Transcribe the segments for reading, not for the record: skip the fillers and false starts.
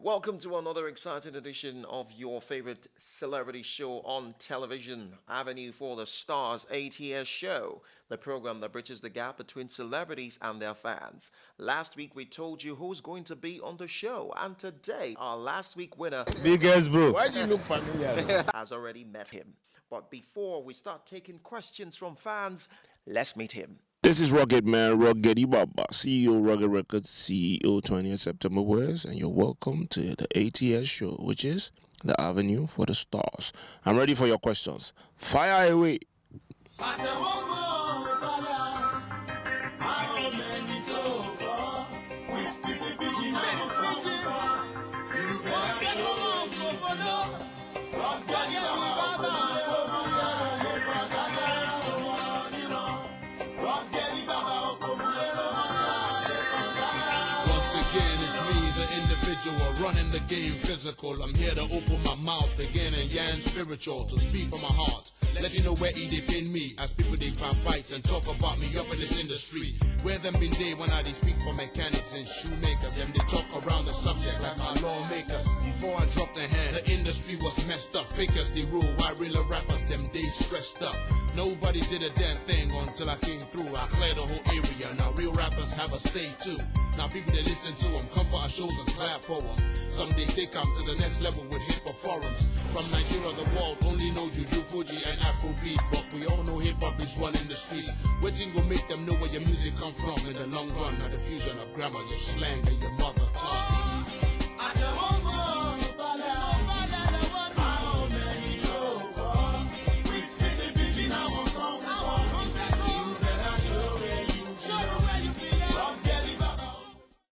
Welcome to another exciting edition of your favorite celebrity show on television, Avenue for the Stars ATS show, the program that bridges the gap between celebrities and their fans. Last week we told you who's going to be on the show, and today our last week winner Biggest bro. Why do you look familiar? has already met him. But before we start taking questions from fans, let's meet him. This is Ruggedman, Rugged Baba, CEO Rugged Records, CEO 20th September Wears, and you're welcome to the ATS show, which is the Avenue for the Stars. I'm ready for your questions. Fire away. Running the game physical. I'm here to open my mouth again and yarn spiritual to speak from my heart. Let you know where he dip in me as people they pop bites and talk about me up in this industry. Where them been day when I they speak for mechanics and shoemakers. Them they talk around the subject like our lawmakers. Before I dropped the hand, the industry was messed up. Fakers they rule, why real rappers them they stressed up. Nobody did a damn thing until I came through. I cleared the whole area. Now real rappers have a say too. Now people they listen to them come for our shows and clap for them. Someday they come to the next level with hip-hop forums. From Nigeria, the world only know Juju, Fuji, and Afrobeat. But we all know hip-hop is running the streets. Waiting will make them know where your music come from in the long run. Now the fusion of grammar, your slang, and your mother tongue.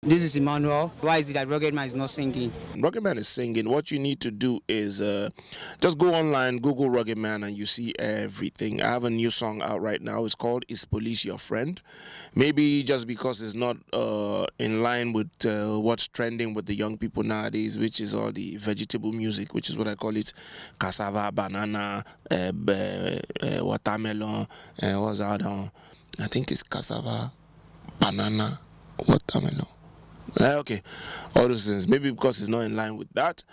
This is Emmanuel. Why is it that Ruggedman is not singing? Ruggedman is singing. What you need to do is just go online, Google Ruggedman, and you see everything. I have a new song out right now. It's called Is Police Your Friend? Maybe just because it's not in line with what's trending with the young people nowadays, which is all the vegetable music, which is what I call it, cassava, banana, watermelon, what's the other one? I think it's cassava, banana, watermelon. Okay, all those things. Maybe because it's not in line with that.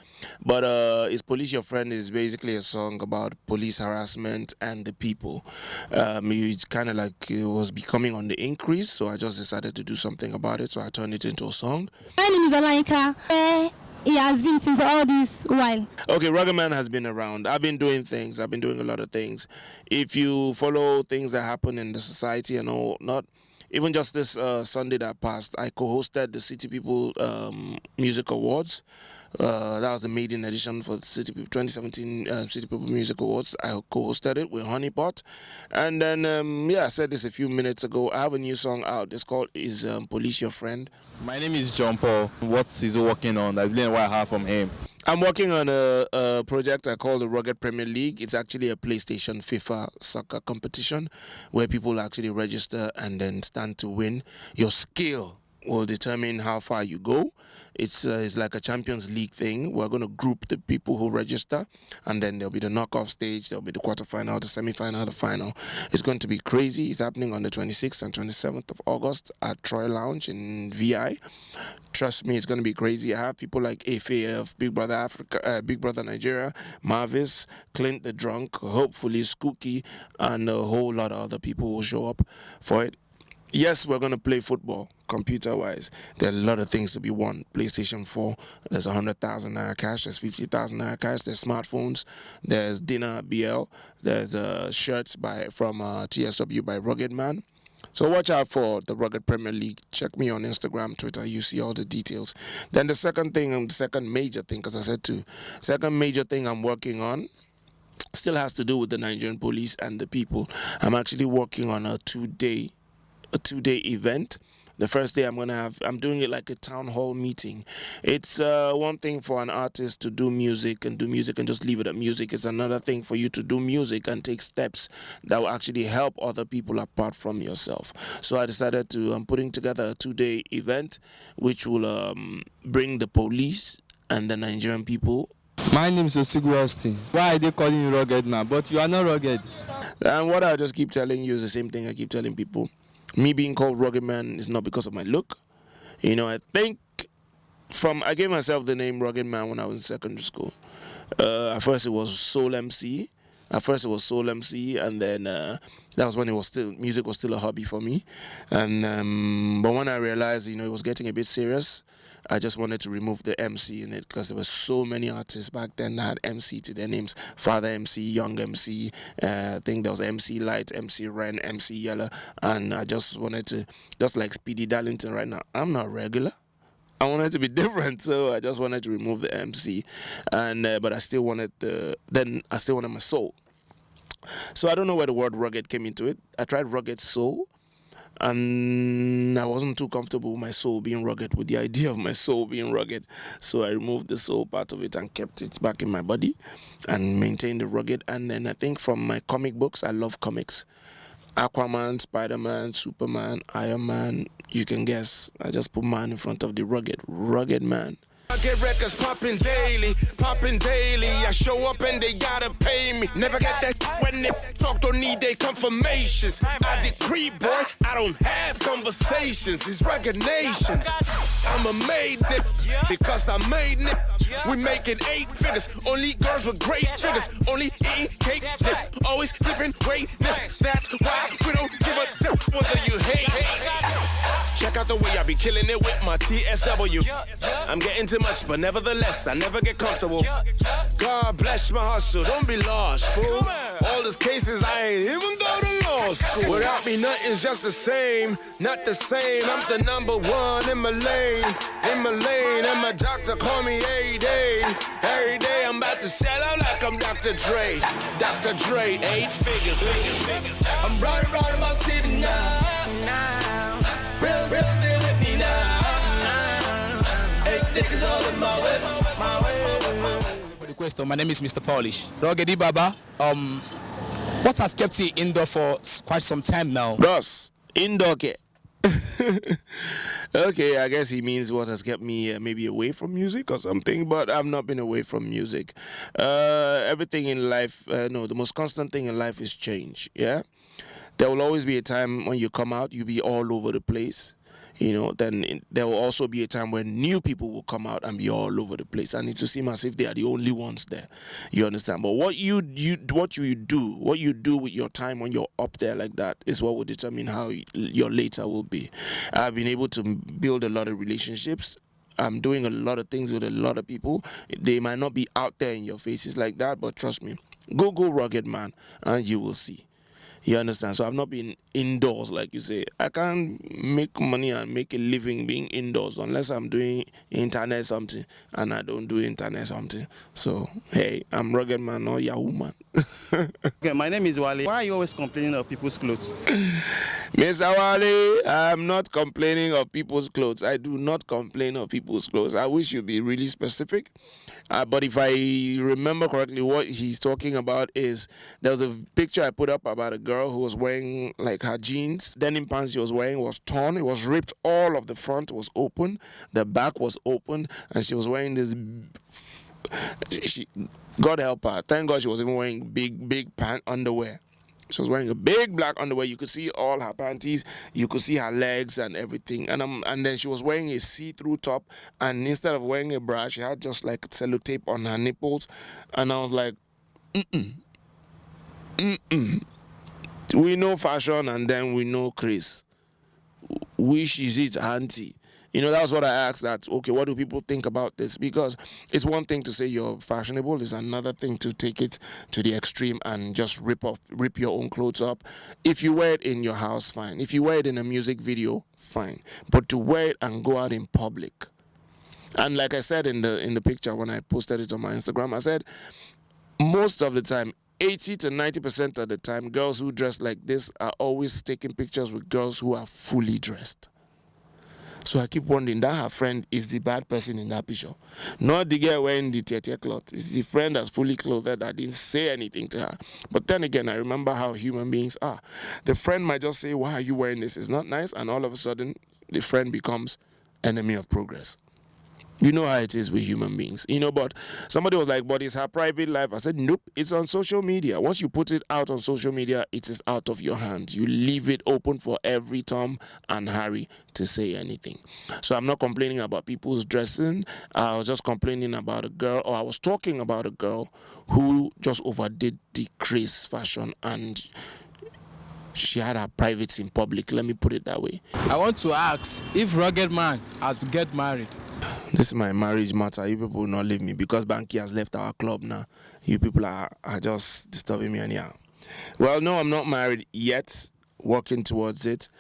But Is Police Your Friend is basically a song about police harassment and the people. It's kind of like it was becoming on the increase, so I just decided to do something about it. So I turned it into a song. My name is Olanika. He has been since all this while. Okay, Ruggedman has been around. I've been doing things. I've been doing a lot of things. If you follow things that happen in the society and all, not even just this Sunday that passed, I co-hosted the City People Music Awards. That was the maiden edition for the City People 2017 City People Music Awards. I co-hosted it with Honeypot. And then, I said this a few minutes ago. I have a new song out. It's called Is Police Your Friend? My name is John Paul. What is he working on? I've learned what I have from him. I'm working on a project I call the Rugged Premier League. It's actually a PlayStation FIFA soccer competition where people actually register and then stand to win. Your skill will determine how far you go. It's like a Champions League thing. We're going to group the people who register, and then there'll be the knockoff stage, there'll be the quarterfinal, the semifinal, the final. It's going to be crazy. It's happening on the 26th and 27th of August at Troy Lounge in VI. Trust me, it's going to be crazy. I have people like AFAF, Big Brother Africa, Big Brother Nigeria, Marvis, Clint the Drunk, hopefully Skooky, and a whole lot of other people will show up for it. Yes, we're going to play football, computer-wise. There are a lot of things to be won. PlayStation 4, there's 100,000 naira cash, there's 50,000 naira cash, there's smartphones, there's dinner BL, there's shirts from TSW by Ruggedman. So watch out for the Rugged Premier League. Check me on Instagram, Twitter. You see all the details. Then the second major thing, because I said second major thing I'm working on still has to do with the Nigerian police and the people. I'm actually working on a two-day event. The first day I'm doing it like a town hall meeting. It's one thing for an artist to do music and just leave it at music. It's another thing for you to do music and take steps that will actually help other people apart from yourself. So I decided I'm putting together a 2-day event which will bring the police and the Nigerian people. My name is Osigu Austin. Why are they calling you rugged now? But you are not rugged. And what I just keep telling you is the same thing I keep telling people. Me being called Ruggedman is not because of my look. I think I gave myself the name Ruggedman when I was in secondary school. At first it was Soul MC. And then that was when music was still a hobby for me. And but when I realized, it was getting a bit serious, I just wanted to remove the MC in it because there were so many artists back then that had MC to their names. Father MC, Young MC, I think there was MC Light, MC Ren, MC Yellow, and I just wanted to, just like Speedy Darlington right now, I'm not regular. I wanted to be different, so I just wanted to remove the MC, and but I still wanted my soul. So I don't know where the word rugged came into it. I tried rugged soul, and I wasn't too comfortable with my soul being rugged, with the idea of my soul being rugged. So I removed the soul part of it and kept it back in my body, and maintained the rugged. And then I think from my comic books, I love comics. Aquaman, Spider-Man, Superman, Iron Man, you can guess. I just put man in front of the rugged man. I get records popping daily. I show up and they gotta pay me. Never get that when they talk, don't need their confirmations. I decree, boy, I don't have conversations. It's Rugged Nation. I'm a made nigga because I made nigga. We making 8 figures, only girls with great figures, only eating cake, nigga. Always flipping weight, nigga. That's why we don't give a damn whether you hate. Check out the way I be killing it with my TSW. I'm getting too much, but nevertheless, I never get comfortable. God bless my hustle, don't be lost, fool. All these cases, I ain't even go to law school. Without me, nothing's just the same, not the same. I'm the #1 in my lane, and my doctor call me every day. Every day, I'm about to sell out like I'm Dr. Dre. Dr. Dre, 8 figures. I'm riding around my city now. Real deal with me now. 8 niggas all in my way. For the question, my name is Mr. Polish. Ruggedy Baba, what has kept you indoor for quite some time now? Bros, indoor care. Okay, I guess he means what has kept me maybe away from music or something, but I've not been away from music. Everything in life, the most constant thing in life is change, yeah? There will always be a time when you come out, you'll be all over the place. Then there will also be a time when new people will come out and be all over the place, and it will seem as if they are the only ones there. You understand? But what you do with your time when you're up there like that is what will determine how your later will be. I've been able to build a lot of relationships. I'm doing a lot of things with a lot of people. They might not be out there in your faces like that, but trust me, Google Rugged Man and you will see. You understand? So I've not been indoors, like you say. I can't make money and make a living being indoors unless I'm doing internet something, and I don't do internet something. So, hey, I'm Rugged Man or Yahoo Man. Okay, my name is Wale. Why are you always complaining of people's clothes? Mr. Wale, I'm not complaining of people's clothes. I do not complain of people's clothes. I wish you'd be really specific. But if I remember correctly, what he's talking about is there was a picture I put up about a girl who was wearing like her jeans. Denim pants she was wearing was torn. It was ripped. All of the front was open. The back was open. And she was wearing this... God help her. Thank God she was even wearing big pant underwear. She was wearing a big black underwear. You could see all her panties. You could see her legs and everything. And then she was wearing a see-through top. And instead of wearing a bra, she had just like sellotape on her nipples. And I was like, We know fashion and then we know Chris. Which is it, auntie? That's what I asked that, okay, what do people think about this? Because it's one thing to say you're fashionable. It's another thing to take it to the extreme and just rip your own clothes up. If you wear it in your house, fine. If you wear it in a music video, fine. But to wear it and go out in public. And like I said in the picture when I posted it on my Instagram, I said, most of the time, 80 to 90% of the time, girls who dress like this are always taking pictures with girls who are fully dressed. So I keep wondering that her friend is the bad person in that picture. Not the girl wearing the tietie cloth. It's the friend that's fully clothed that didn't say anything to her. But then again, I remember how human beings are. The friend might just say, why are you wearing this? It's not nice. And all of a sudden, the friend becomes enemy of progress. You know how it is with human beings, but somebody was like, but it's her private life. I said, nope, it's on social media. Once you put it out on social media, it is out of your hands. You leave it open for every Tom and Harry to say anything. So I'm not complaining about people's dressing. I was just complaining about a girl, or I was talking about a girl who just overdid the craze fashion, and she had her privates in public. Let me put it that way. I want to ask if Ruggedman has to get married. This is my marriage matter. You people will not leave me because Banky has left our club now. You people are just disturbing me anyhow. Well, no, I'm not married yet. Working towards it.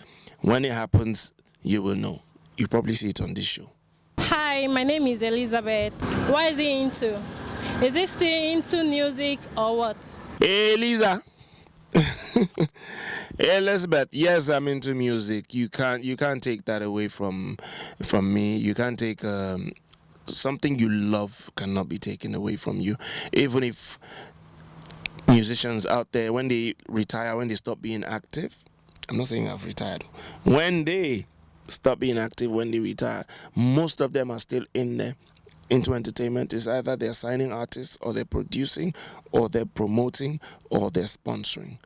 When it happens, you will know. You probably see it on this show. Hi, my name is Elizabeth. What is he into? Is he still into music or what? Hey, Lisa. Hey, Elizabeth. Yes, I'm into music. You can't take that away from me. You can't take something you love cannot be taken away from you. Even if musicians out there, when they retire, when they stop being active, I'm not saying I've retired. When they stop being active, when they retire, most of them are still in there. Into entertainment. Is either they're signing artists, or they're producing, or they're promoting, or they're sponsoring.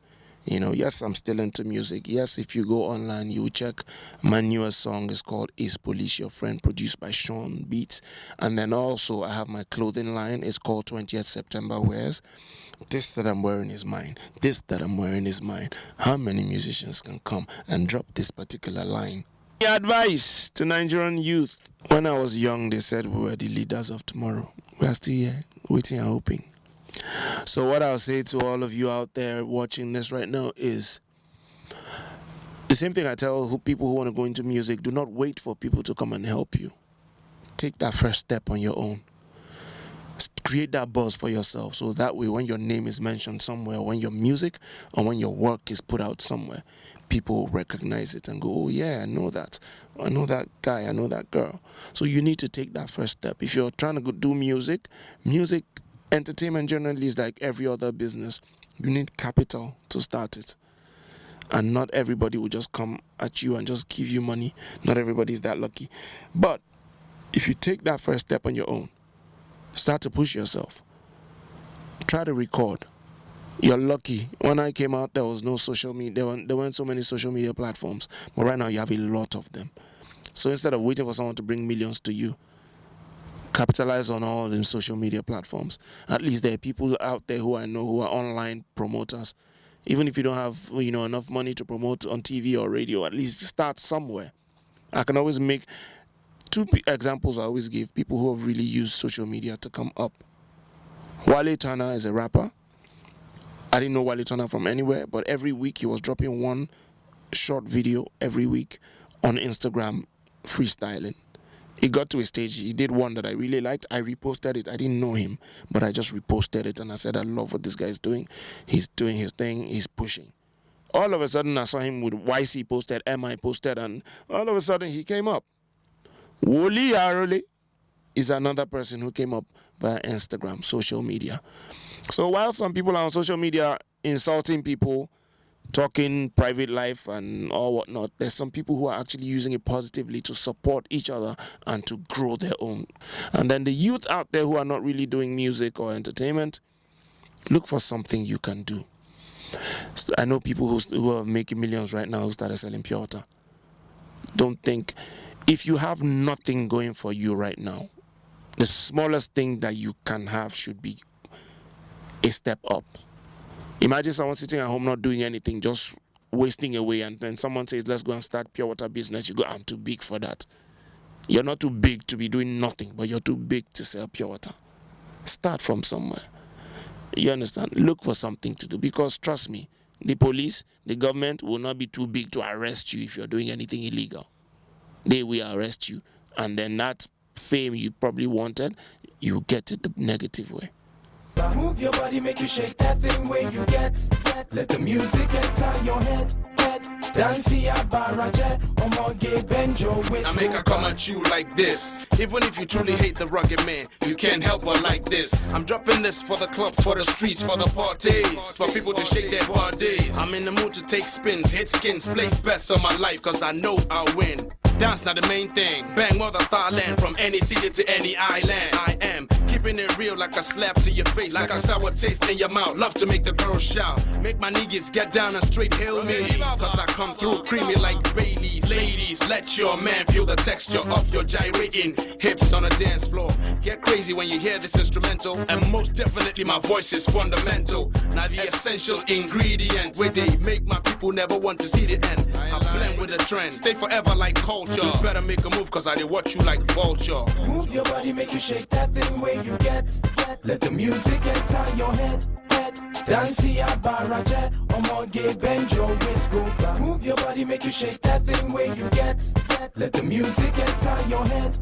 Yes, I'm still into music. Yes, if you go online, you check my newest song is called Is Police Your Friend, produced by Sean Beats. And then also I have my clothing line. It's called 20th September Wears. This that I'm wearing is mine. This that I'm wearing is mine. How many musicians can come and drop this particular line? Advice to Nigerian youth. When I was young, they said we were the leaders of tomorrow. We are still here, waiting and hoping. So what I'll say to all of you out there watching this right now is the same thing I tell people who want to go into music. Do not wait for people to come and help you. Take that first step on your own. Create that buzz for yourself, so that way when your name is mentioned somewhere, when your music or when your work is put out somewhere, people recognize it and go, oh yeah, I know that guy, I know that girl. So you need to take that first step. If you're trying to go do music, entertainment generally is like every other business. You need capital to start it. And not everybody will just come at you and just give you money. Not everybody is that lucky. But if you take that first step on your own, start to push yourself. Try to record. You're lucky. When I came out, there was no social media. There weren't so many social media platforms. But right now, you have a lot of them. So instead of waiting for someone to bring millions to you, capitalize on all them social media platforms. At least there are people out there who I know who are online promoters. Even if you don't have enough money to promote on TV or radio, at least start somewhere. I can always make two examples I always give people who have really used social media to come up. Wale Turner is a rapper. I didn't know Wale Turner from anywhere, but every week he was dropping one short video every week on Instagram, freestyling. It got to a stage, he did one that I really liked. I reposted it. I didn't know him, but I just reposted it, and I said, I love what this guy is doing. He's doing his thing. He's pushing. All of a sudden, I saw him with YC posted, MI posted, and all of a sudden, he came up. Wole Arole is another person who came up via Instagram, social media. So while some people are on social media insulting people, talking private life and all whatnot, there's some people who are actually using it positively to support each other and to grow their own. And then the youth out there who are not really doing music or entertainment, look for something you can do. I know people who are making millions right now who started selling pure water. Don't think, if you have nothing going for you right now, the smallest thing that you can have should be a step up. Imagine someone sitting at home not doing anything, just wasting away, and then someone says, let's go and start pure water business. You go, I'm too big for that. You're not too big to be doing nothing, but you're too big to sell pure water. Start from somewhere. You understand? Look for something to do, because trust me, the police, the government will not be too big to arrest you if you're doing anything illegal. They will arrest you, and then that fame you probably wanted, you get it the negative way. Move your body, make you shake that thing where you get. Let the music enter your head. Dancey Abaraje, Omoge Benjo with I make her come at you like this. Even if you truly hate the rugged man, you can't help but like this. I'm dropping this for the clubs, for the streets, for the parties, for people to shake their bodies. I'm in the mood to take spins, hit skins, place bets on my life, cause I know I'll win. Dance not the main thing. Bang mother Thailand from any city to any island. I am keeping it real like a slap to your face, like a sour taste in your mouth. Love to make the girls shout. Make my niggas get down and straight hail me. Cause I come through creamy like Baileys. Ladies, let your man feel the texture of your gyrating hips on a dance floor. Get crazy when you hear this instrumental. And most definitely my voice is fundamental. Now the essential ingredient where they make my people never want to see the end. I blend with the trend, stay forever like culture. You better make a move cause I did watch you like vulture. Move your body, make you shake that thing where you get. Let the music enter your head. Dance ya baraje, omoge bend your waist go back. Move your body, make you shake that thing where you get. Let the music enter your head.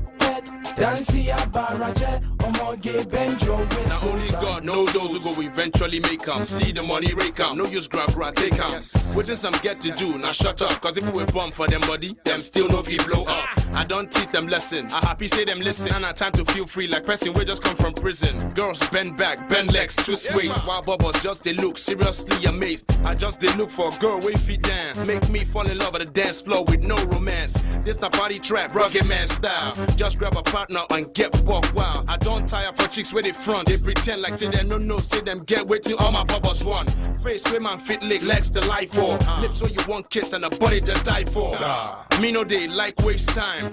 Dance ya baraje, omoge bend your waist Now go only back. God knows those who go eventually make 'em. See the money rake 'em. No use grab take 'em. Waiting some get to do, now shut up. Cause if we bomb for them body, them still no feel blow up. I don't teach them lesson. I happy say them listen. And I time to feel free like person we just come from prison. Girls bend back, bend legs, twist waist. While bubbles just they look seriously amazed. I just they look for a girl way feet dance. Make me fall in love at the dance floor with no romance. This not party trap, Ruggedman style. Just grab a partner and get buck wild. I don't tire for chicks where they front. They pretend like say them no, say them get waiting all my bubbles want. Face with man fit lick, legs to lie for. Lips so you want kiss and a body to die for. Me no they like waste time.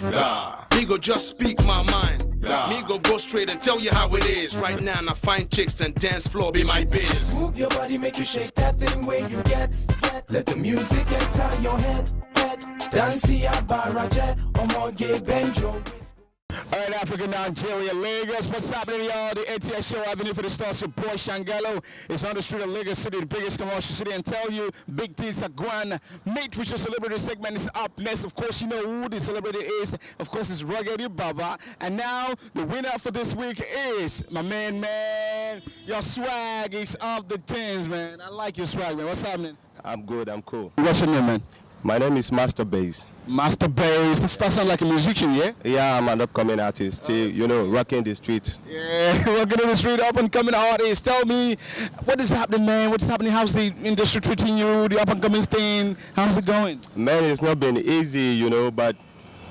Me go just speak my mind. Me go straight and tell you how it is. Right now I find chicks and dance floor be my biz. Move your body, make you shake that thing where you get. Let the music enter your head. Dance ya baraje, omoge bend your waist. All right, Africa, Nigeria, Lagos. What's happening, y'all? The Atsshow Avenue for the Stars. Your boy Shangelo is on the street of Lagos City, the biggest commercial city, and tell you, big things are going. Mate with your celebrity segment is up next. Of course, you know who the celebrity is. Of course, it's Ruggedman Baba. And now, the winner for this week is my man. Your swag is off the tins, man. I like your swag, man. What's happening? I'm good, I'm cool. What's your name, man? My name is Master Bass. Master Bass. This stuff sounds like a musician, yeah? Yeah, I'm an upcoming artist, still, rocking the streets. Yeah, rocking in the street, up and coming artist. Tell me, what is happening, man? What's happening? How's the industry treating you? The up and coming thing? How's it going? Man, it's not been easy, but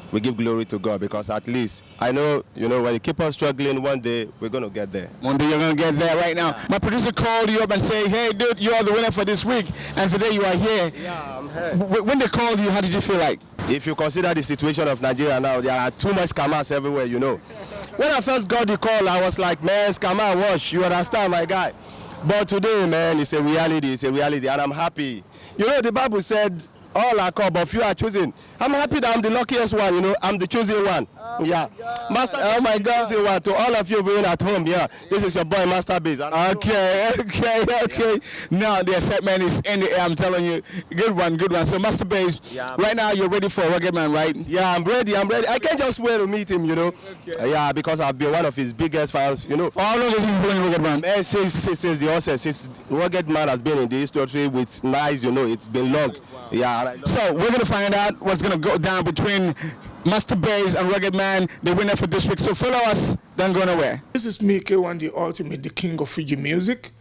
we give glory to God because at least I know, when you keep on struggling, one day we're going to get there. One day you're going to get there right now. My producer called you up and said, hey, dude, you are the winner for this week. And today you are here. Yeah, I'm here. When they called you, how did you feel like? If you consider the situation of Nigeria now, there are too much scammers everywhere, When I first got the call, I was like, man, scammer, watch, you understand, my guy. But today, man, it's a reality, and I'm happy. The Bible said, all are called, but few are chosen. I'm happy that I'm the luckiest one, I'm the chosen one. Master, oh my God, chosen one. To all of you viewing at home, this is your boy, Master Bass. Okay. Now the excitement is in the air, I'm telling you. Good one. So Master Bass, right now you're ready for Ruggedman, right? Yeah, I'm ready. I can't just wait to meet him, Yeah, because I've been one of his biggest fans, For how long have you been playing Ruggedman? Man, since the onset, since Ruggedman has been in the industry with Nice, it's been long. Yeah. So we're going to find out what's going to go down between Master Bass and Ruggedman, the winner for this week. So follow us, don't go nowhere. This is me, K1, the ultimate, the king of Fiji music.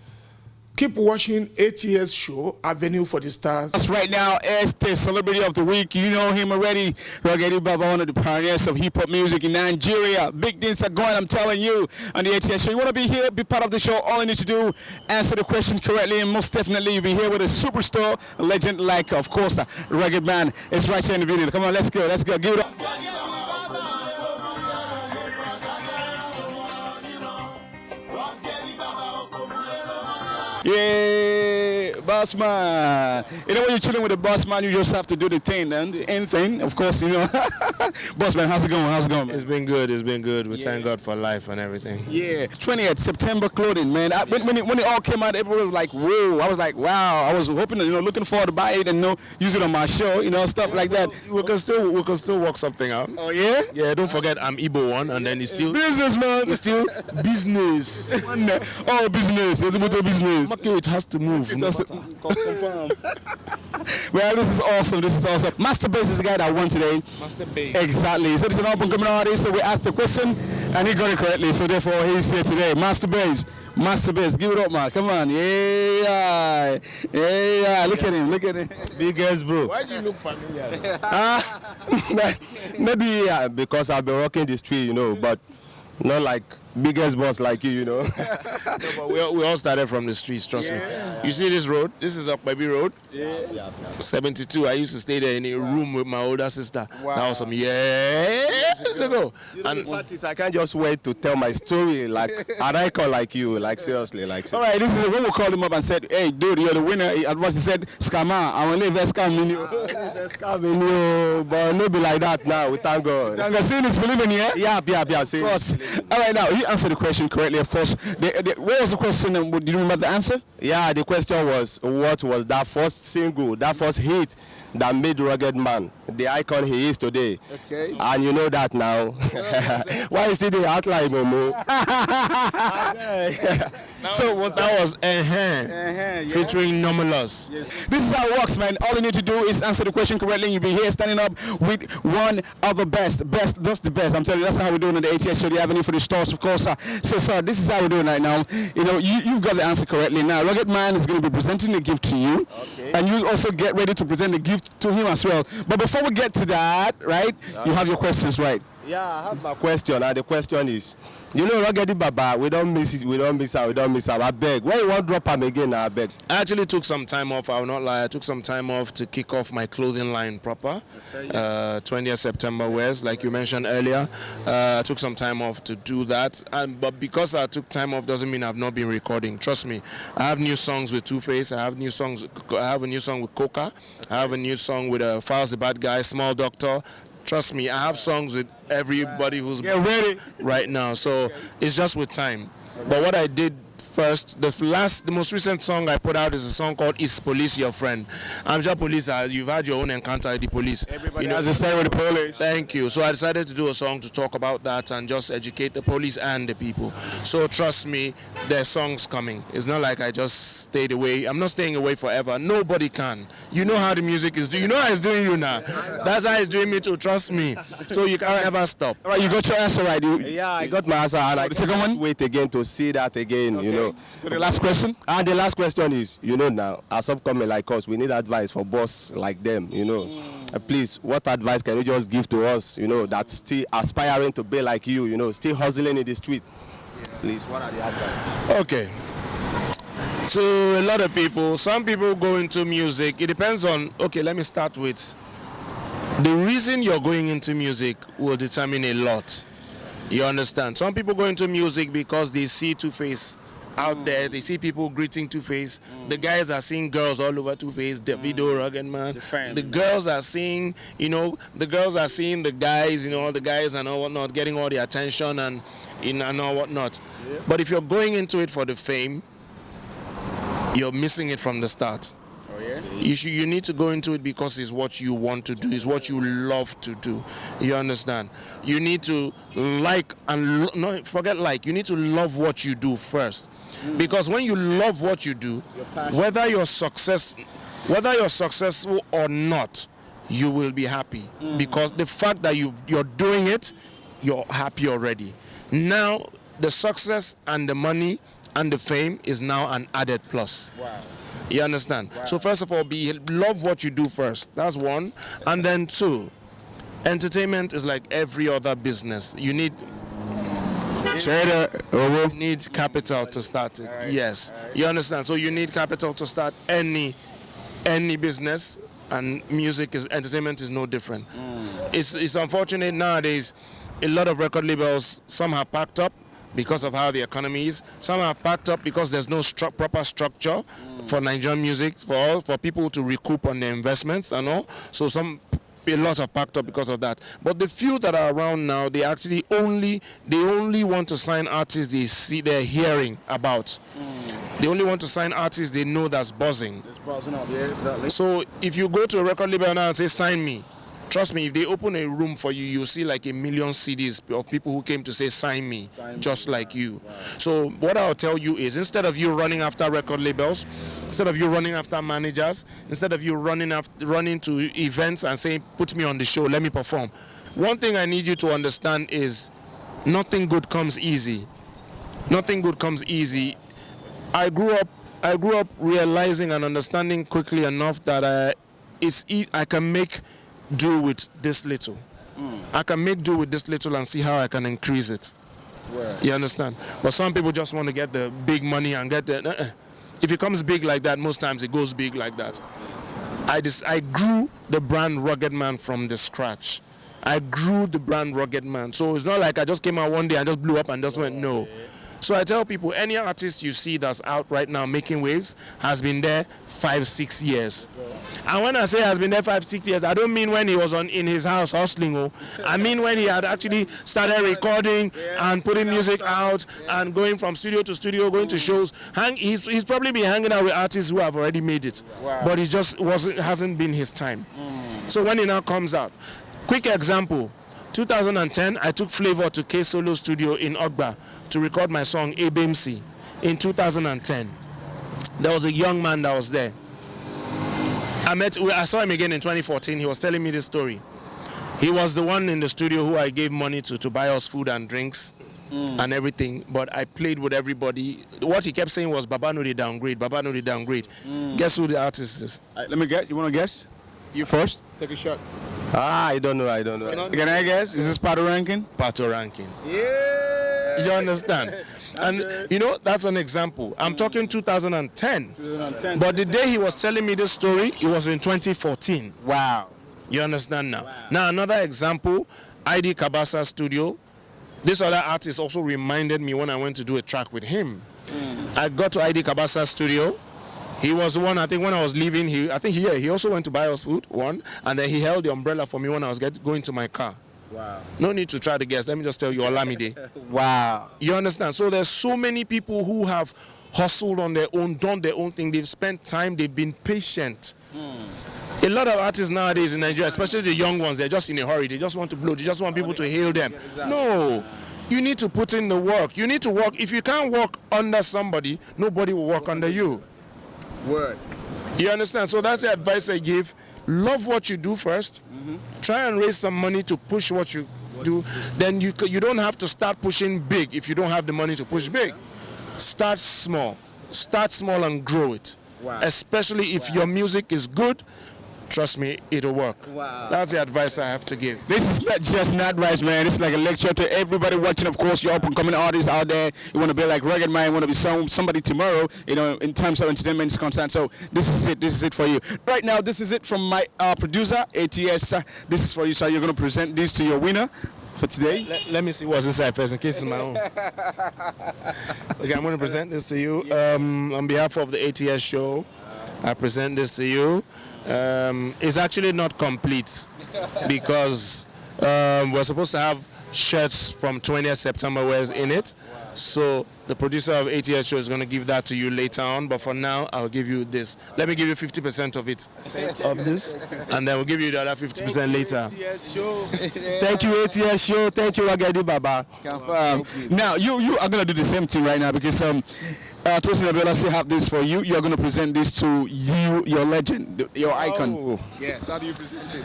Keep watching Atsshow Avenue for the Stars. That's right now is the celebrity of the week. You know him already. Ruggedman Baba, one of the pioneers of hip-hop music in Nigeria. Big things are going, I'm telling you, on the Atsshow. You want to be here, be part of the show. All you need to do, answer the questions correctly, and most definitely you'll be here with a superstar, a legend like, of course, Ruggedman. It's right here in the video. Come on, let's go. Give it up. Yeah, boss man. When you're chilling with the boss man, you just have to do the thing, then the end thing. Of course, Boss man, how's it going? Man? It's been good. We thank God for life and everything. Yeah, 20th September clothing, man. When it all came out, everyone was like, whoa. I was like, wow. I was hoping, looking forward to buy it and use it on my show, stuff like that. We can still work something out. Oh yeah? Yeah, don't forget I'm Igbo one, and then it's still business, man. It's still business. Oh, business. It's about business. It has to move. Confirm. Well, this is awesome. Master Bass is the guy that won today. Master Bass. Exactly. So this is an up and coming artist. So we asked the question and he got it correctly. So therefore he's here today. Master Bass, Master Bass, give it up, man. Come on. Yeah. Look at him. Biggest bro. Why do you look familiar? Maybe because I've been walking the street, but not like biggest boss like you, No, but we all started from the streets, trust me. You see this road? This is Baby Road. Yeah. 72. I used to stay there in a room with my older sister. That was some years ago. And the fact is, I can't just wait to tell my story like an icon like you, like seriously. All right, this is when we called him up and said, hey, dude, you're the winner. At once he said, Scammer, I want to leave Scammer, but no be like that now, we thank God. Thank God, seeing is believing, yeah? Yeah, of course. All right, now, he answered the question correctly, of course. What was the question? Do you remember the answer? Yeah, the question was, what was that first single, that first hit that made Ruggedman the icon he is today? Okay. And you know that now. Why is it the outline, Momo? So that was featuring Nomalus. Yes. This is how it works, man. All you need to do is answer the question correctly, and you'll be here standing up with one of the best. That's the best. I'm telling you, that's how we're doing on the ATS show, the Avenue for the Stars, of course. So, sir, this is how we're doing right now. You've got the answer correctly. Now, Ruggedman is going to be presenting a gift to you, and you also get ready to present the gift to him as well. But before we get to that, right, you have your questions, right? Yeah, I have my question, and the question is, Ruggedy Baba, we don't miss out. I beg. When you want to drop him again, I beg. I actually took some time off, I will not lie. I took some time off to kick off my clothing line proper. 20th September wears, like you mentioned earlier. I took some time off to do that. But because I took time off doesn't mean I've not been recording. Trust me. I have new songs with Two-Face. I have a new song with Coca. I have a new song with Files the Bad Guy, Small Doctor. Trust me, I have songs with everybody who's ready right now. So it's just with time. But what I did first, the most recent song I put out is a song called Is Police Your Friend? I'm sure police, you've had your own encounter with the police. Everybody has a say with the police. Thank you. So I decided to do a song to talk about that and just educate the police and the people. So trust me, there's songs coming. It's not like I just stayed away. I'm not staying away forever. Nobody can. You know how the music is doing. You know how it's doing you now. That's how it's doing me too. Trust me. So you can't ever stop. All right, you got your answer right. Yeah, I got my answer. And I can't wait again to see that again, So the last question? And the last question is, now, as upcoming like us, we need advice for boss like them, Please, what advice can you just give to us, that's still aspiring to be like you, still hustling in the street? Please, what are the advice? Okay. So a lot of people, some people go into music. It depends on, let me start with the reason you're going into music will determine a lot. You understand? Some people go into music because they see Two-Face out there. They see people greeting Two-Face. The guys are seeing girls all over Two-Face, Davido, Ruggedman. The girls are seeing, the guys, all the guys and all whatnot, getting all the attention and all whatnot. Yeah. But if you're going into it for the fame, you're missing it from the start. Oh, yeah? You need to go into it because it's what you want to do, it's what you love to do. You understand? You need to you need to love what you do first. Because when you love what you do, whether you're successful or not, you will be happy. Because the fact that you're doing it, you're happy already. Now, the success and the money and the fame is now an added plus. Wow. You understand? Wow. So first of all, love what you do first. That's one. And then two, entertainment is like every other business. You need capital to start it. Right. Yes. Right. You understand? So you need capital to start any business, and entertainment is no different. It's unfortunate nowadays, a lot of record labels, some have packed up because of how the economy is. Some are packed up because there's no proper structure for Nigerian music, for people to recoup on their investments and all. So a lot are packed up because of that. But the few that are around now, they actually only want to sign artists they're hearing about. They only want to sign artists they know that's buzzing. It's buzzing up, yeah, exactly. So if you go to a record label now and say, sign me, trust me, if they open a room for you, you'll see like 1 million CDs of people who came to say, sign me, just like you. Wow. So what I'll tell you is, instead of you running after record labels, instead of you running after managers, instead of you running to events and saying, put me on the show, let me perform. One thing I need you to understand is nothing good comes easy. Nothing good comes easy. I grew up realizing and understanding quickly enough that I can make do with this little. I can make do with this little and see how I can increase it. You understand? But some people just want to get the big money and get the. If it comes big like that, most times it goes big like that. I grew the brand Ruggedman from the scratch. I grew the brand Ruggedman. So it's not like I just came out one day and just blew up and just went, no. So I tell people, any artist you see that's out right now making waves has been there 5-6 years. And when I say has been there 5-6 years, I don't mean when he was in his house hustling. Oh. I mean when he had actually started recording and putting music out and going from studio to studio, going to shows. He's probably been hanging out with artists who have already made it. But it just hasn't been his time. So when he now comes out, quick example, 2010, I took Flavor to K Solo Studio in Ogba to record my song ABMC in 2010. There was a young man that was there. I saw him again in 2014. He was telling me this story. He was the one in the studio who I gave money to buy us food and drinks and everything. But I played with everybody. What he kept saying was, Baba no dey downgrade, Baba no dey downgrade. Guess who the artist is? Let me guess. You want to guess? You first? Take a shot. I don't know. Can I guess? Is this Pato Rankin? Pato Rankin. Yeah. You understand? And you know, that's an example. I'm talking 2010. But the day he was telling me this story, it was in 2014. Wow. You understand now? Wow. Now another example, ID Kabasa Studio. This other artist also reminded me when I went to do a track with him. I got to ID Kabasa Studio. He was the one, I think when I was leaving, he also went to buy us food, one, and then he held the umbrella for me when I was going to my car. Wow. No need to try to guess. Let me just tell you, Olamide. Wow. You understand? So there's so many people who have hustled on their own, done their own thing. They've spent time. They've been patient. A lot of artists nowadays in Nigeria, especially the young ones, they're just in a hurry. They just want to blow. They just want people to hail them. No. You need to put in the work. You need to work. If you can't work under somebody, nobody will work under you. Word. You understand? So that's the advice I give. Love what you do first. Try and raise some money to push what you do. Then you don't have to start pushing big if you don't have the money to push big. Start small. Start small and grow it. Wow. Especially if your music is good. Trust me, it'll work. Wow. That's the advice I have to give. This is not just an advice, man. This is like a lecture to everybody watching. Of course, you're up-and-coming artists out there. You want to be like Ruggedman. You want to be somebody tomorrow, you know, in terms of entertainment is concerned. So this is it. This is it for you. Right now, this is it from my producer, ATS. This is for you, sir. You're going to present this to your winner for today. Let me see what's inside first, in case it's my own. Okay, I'm going to present this to you. On behalf of the ATS show, I present this to you. It's actually not complete because we're supposed to have shirts from 20th September wears in it. So the producer of ATS show is going to give that to you later on. But for now, I'll give you this. Let me give you 50% of it, of this, and then we'll give you the other 50% later. Thank you, ATS show. Thank you, Agadi Baba. Now you are going to do the same thing right now because Tosin Abiola still have this for you. You're going to present this to you, your legend, your icon. Yes, how do you present it?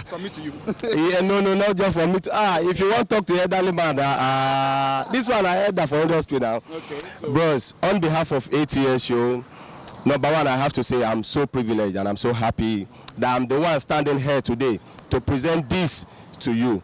From me to you. Yeah, no, not just for me to. If you want to talk to elderly man, this one I heard that for industry now. Okay. So. Bros, on behalf of ATS show, number one, I have to say I'm so privileged and I'm so happy that I'm the one standing here today to present this to you.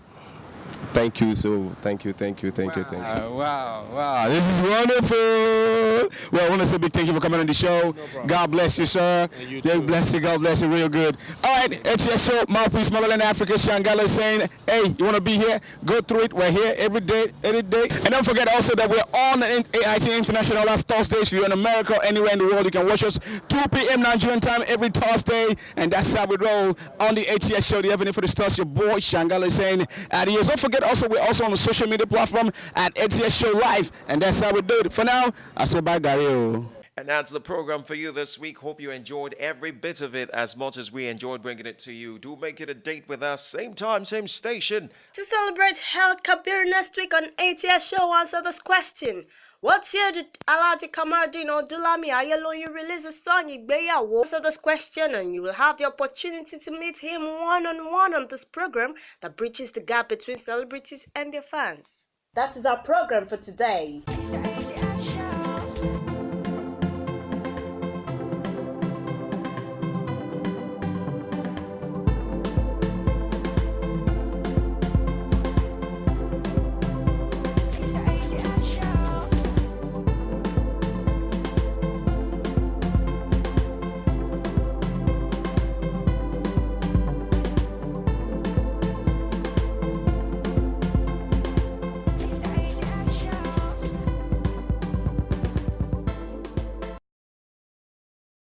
Thank you, thank you. Wow, this is wonderful. Well, I want to say a big thank you for coming on the show. No, God bless you, sir. God bless you, real good. All right, ATS show, Mouthpiece, Motherland Africa, Shangala saying, hey, you want to be here? Go through it. We're here every day, any day. And don't forget also that we're on AIC International last Thursday. If you're in America, anywhere in the world, you can watch us 2 p.m. Nigerian time every Thursday. And that's how we roll on the ATS show, the Avenue for the Stars. Your boy, Shangala saying, adios. Don't forget also, we're also on the social media platform at ATS Show Live, and that's how we do it. For now, I say bye, Gary. And that's the program for you this week. Hope you enjoyed every bit of it as much as we enjoyed bringing it to you. Do make it a date with us, same time, same station. To celebrate Health Kabir next week on ATS Show, answer this question. What year did Alhaji Kamaldeen Odulami Ayeloyin release the song Igbeyawo? Answer this question and you will have the opportunity to meet him one-on-one on this program that bridges the gap between celebrities and their fans. That is our program for today.